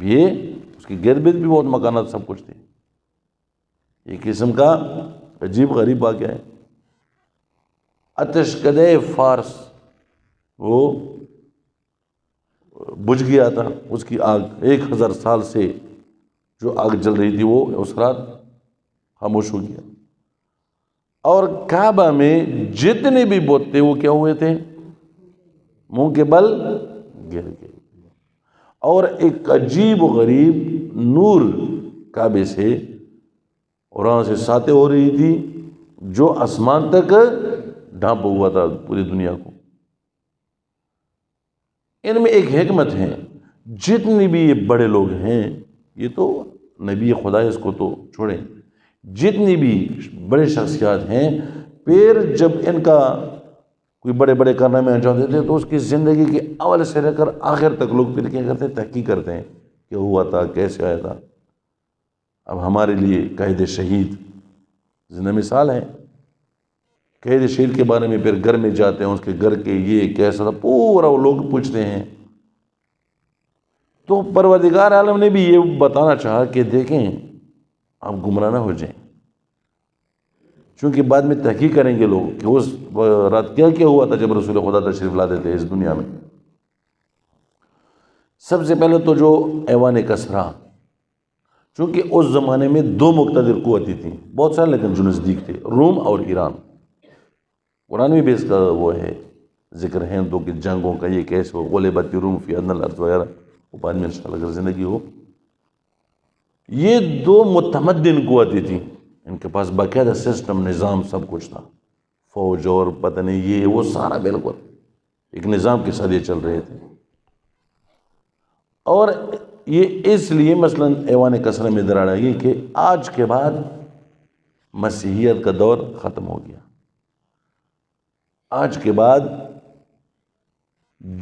یہ اس کی گرد بھی بہت مکانات سب کچھ تھی. ایک قسم کا عجیب غریب واقعہ ہے. آتش کدے فارس وہ بجھ گیا تھا، اس کی آگ 1000 سال سے جو آگ جل رہی تھی وہ اس رات خاموش ہو گیا. اور کعبہ میں جتنے بھی بت تھے وہ کیا ہوئے تھے؟ منہ کے بل گر گئے. اور ایک عجیب و غریب نور کعبے سے اور وہاں سے ساتیں ہو رہی تھی جو آسمان تک ڈھانپا ہوا تھا پوری دنیا کو. ان میں ایک حکمت ہے، جتنے بھی یہ بڑے لوگ ہیں، یہ تو نبی خدا ہے، اس کو تو چھوڑیں، جتنی بھی بڑے شخصیات ہیں، پھر جب ان کا کوئی بڑے بڑے کرنے میں انجام دیتے تو اس کی زندگی کے اول سے لے کر آخر تک لوگ پھر کیا کرتے ہیں؟ تحقیق کرتے ہیں کیا ہوا تھا، کیسے آیا تھا. اب ہمارے لیے قائد شہید زندہ مثال ہے. قائد شہید کے بارے میں پھر گھر میں جاتے ہیں، اس کے گھر کے یہ کیسا تھا پورا وہ لوگ پوچھتے ہیں. تو پروردگار عالم نے بھی یہ بتانا چاہا کہ دیکھیں آپ گمراہ نہ ہو جائیں، چونکہ بعد میں تحقیق کریں گے لوگ کہ اس رات کیا کیا ہوا تھا جب رسول خدا تشریف لا دیتے اس دنیا میں. سب سے پہلے تو جو ایوان کسریٰ، چونکہ اس زمانے میں 2 مقتدر قوتیں تھیں، بہت سارے لیکن جو نزدیک تھے، روم اور ایران. قرآن میں بھی اس کا وہ ہے ذکر ہے دو کی جنگوں کا، یہ کیسے ہو، غلبت روم فی ادنی الارض وغیرہ، وہ بعد میں انشاءاللہ اگر زندگی ہو. یہ 2 متمدن قوتیں تھیں، ان کے پاس باقاعدہ سسٹم، نظام، سب کچھ تھا، فوج اور پتہ نہیں یہ وہ سارا بالکل ایک نظام کے ساتھ یہ چل رہے تھے. اور یہ اس لیے مثلا ایوان کسریٰ میں دراڑ آئی کہ آج کے بعد مسیحیت کا دور ختم ہو گیا. آج کے بعد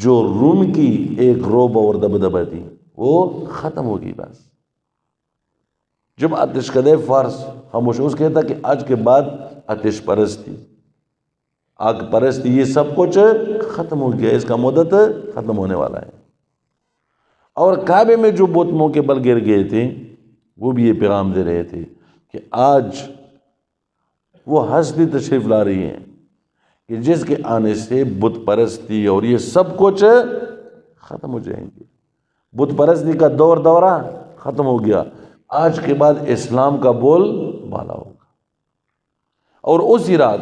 جو روم کی ایک روب اور دبدبہ تھی وہ ختم ہوگی. بس جب آتش کدے فارس خاموش، اس کہتا کہ آج کے بعد آتش پرستی، آگ پرستی، یہ سب کچھ ختم ہو گیا، اس کا مدت ختم ہونے والا ہے. اور کعبے میں جو بت منہ کے بل گر گئے تھے وہ بھی یہ پیغام دے رہے تھے کہ آج وہ ہستی تشریف لا رہی ہیں کہ جس کے آنے سے بت پرستی اور یہ سب کچھ ختم ہو جائیں گے. بت پرستی کا دورہ ختم ہو گیا. آج کے بعد اسلام کا بول بالا ہوگا. اور اسی رات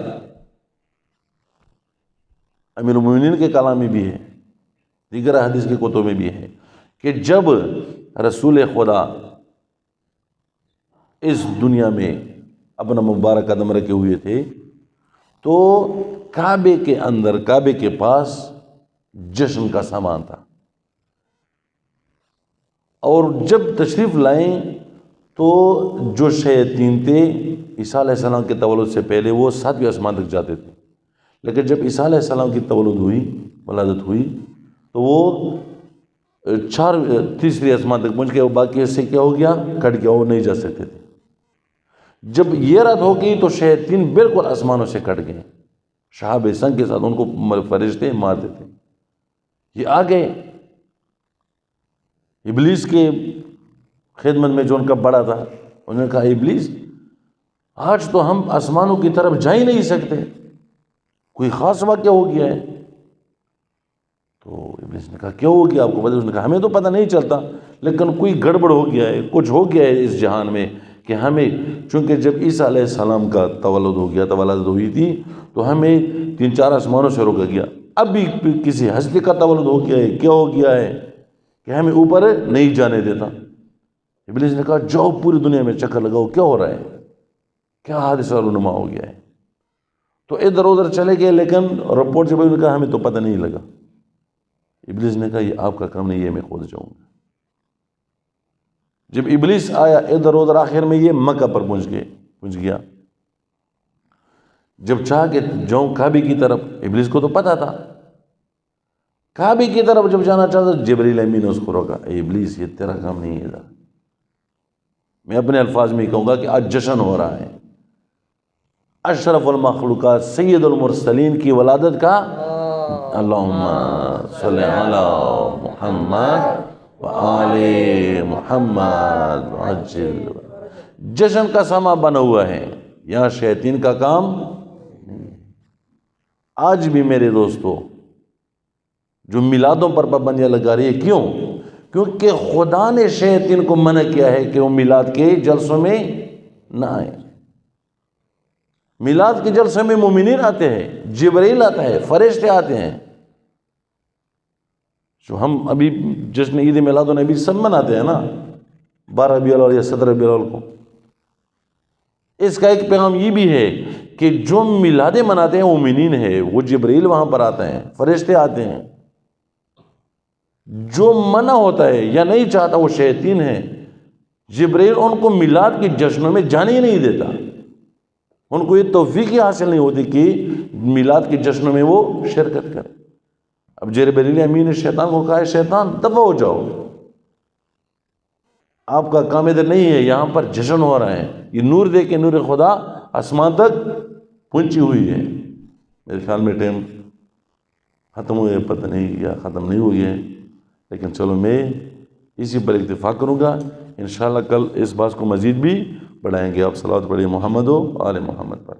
امیر المومنین کے کلام میں بھی ہے، دیگر حدیث کے کتب میں بھی ہے کہ جب رسول خدا اس دنیا میں اپنا مبارک قدم رکھے ہوئے تھے تو کعبے کے اندر، کعبے کے پاس جشن کا سامان تھا. اور جب تشریف لائیں تو جو شیاطین تھے عیسیٰ علیہ السلام کے تولد سے پہلے وہ 7ویں آسمان تک جاتے تھے، لیکن جب عیسیٰ علیہ السلام کی ولادت ہوئی تو وہ 3 آسمان تک پہنچ گئے، وہ باقی اس سے کیا ہو گیا؟ کٹ گیا، وہ نہیں جا سکتے تھے. جب یہ رات ہو گئی تو شیاطین بالکل آسمانوں سے کٹ گئے، شہاب سنگ کے ساتھ ان کو فرشتے مارتے تھے. یہ آ گئے ابلیس کے خدمت میں جو ان کا بڑا تھا. انہوں نے کہا ابلیس آج تو ہم آسمانوں کی طرف جا ہی نہیں سکتے، کوئی خاص واقعہ ہو گیا ہے؟ تو ابلیس نے کہا کیا ہو گیا آپ کو پتہ؟ اس نے کہا ہمیں تو پتہ نہیں چلتا، لیکن کوئی گڑبڑ ہو گیا ہے، کچھ ہو گیا ہے اس جہان میں کہ ہمیں، چونکہ جب عیسیٰ علیہ السلام کا تولد ہو گیا، ولادت ہوئی تھی تو ہمیں 3-4 آسمانوں سے روکا گیا. اب بھی کسی ہستی کا تولد ہو گیا ہے، کیا ہو گیا ہے کہ ہمیں اوپر نہیں جانے دیتا. ابلیس نے کہا جاؤ پوری دنیا میں چکر لگاؤ، کیا ہو رہا ہے، کیا حادثہ رونما ہو گیا ہے. تو ادھر ادھر چلے گئے، لیکن رپورٹ جب انہوں نے کہا ہمیں تو پتہ نہیں لگا. ابلیس نے کہا یہ آپ کا کام نہیں ہے، میں خود جاؤں گا. جب ابلیس آیا ادھر ادھر، آخر میں یہ مکہ پر پہنچ گیا. جب چاہ کہ جاؤں کعبے کی طرف، ابلیس کو تو پتہ تھا کعبے کی طرف جب جانا چاہتا، جبریل امین نے اس کو روکا. اے ابلیس یہ تیرا کام نہیں ہے. میں اپنے الفاظ میں کہوں گا کہ آج جشن ہو رہا ہے، اشرف المخلوقات سید المرسلین کی ولادت کا. اللہم صلی علی محمد وآل محمد عجل۔ جشن کا سما بنا ہوا ہے، یہاں شیطین کا کام۔ آج بھی میرے دوستو جو میلادوں پر پابندیاں لگا رہی ہے، کیوں؟ کیونکہ خدا نے شیطین کو منع کیا ہے کہ وہ میلاد کے جلسوں میں نہ آئے۔ میلاد کے جلسے میں مومنین آتے ہیں، جبرائیل آتا ہے، فرشتے آتے ہیں، جو ہم ابھی جشن عید میلاد النبی سب مناتے ہیں نا، 12 ربیع الاول یا 17 ربیع الاول کو۔ اس کا ایک پیغام یہ بھی ہے کہ جو میلادیں مناتے ہیں مومنین ہے، وہ جبرائیل وہاں پر آتے ہیں، فرشتے آتے ہیں۔ جو منع ہوتا ہے یا نہیں چاہتا وہ شیطین ہے۔ جبرائیل ان کو میلاد کے جشنوں میں جانے ہی نہیں دیتا، ان کو یہ توفیق ہی حاصل نہیں ہوتی کہ میلاد کے جشنوں میں وہ شرکت کرے۔ اب جبرائیل امین نے شیطان کو کہا ہے شیطان دفع ہو جاؤ، آپ کا کام ادھر نہیں ہے، یہاں پر جشن ہو رہا ہے، یہ نور دے کے نور خدا آسمان تک پہنچی ہوئی ہے۔ میرے خیال میں ٹائم ختم ہوئے، پتہ نہیں یا ختم نہیں ہوئی ہے، لیکن چلو میں اسی پر اتفاق کروں گا۔ انشاءاللہ کل اس بات کو مزید بھی بڑھائیں گے۔ آپ صلوات پڑھیے محمد و آل محمد پر۔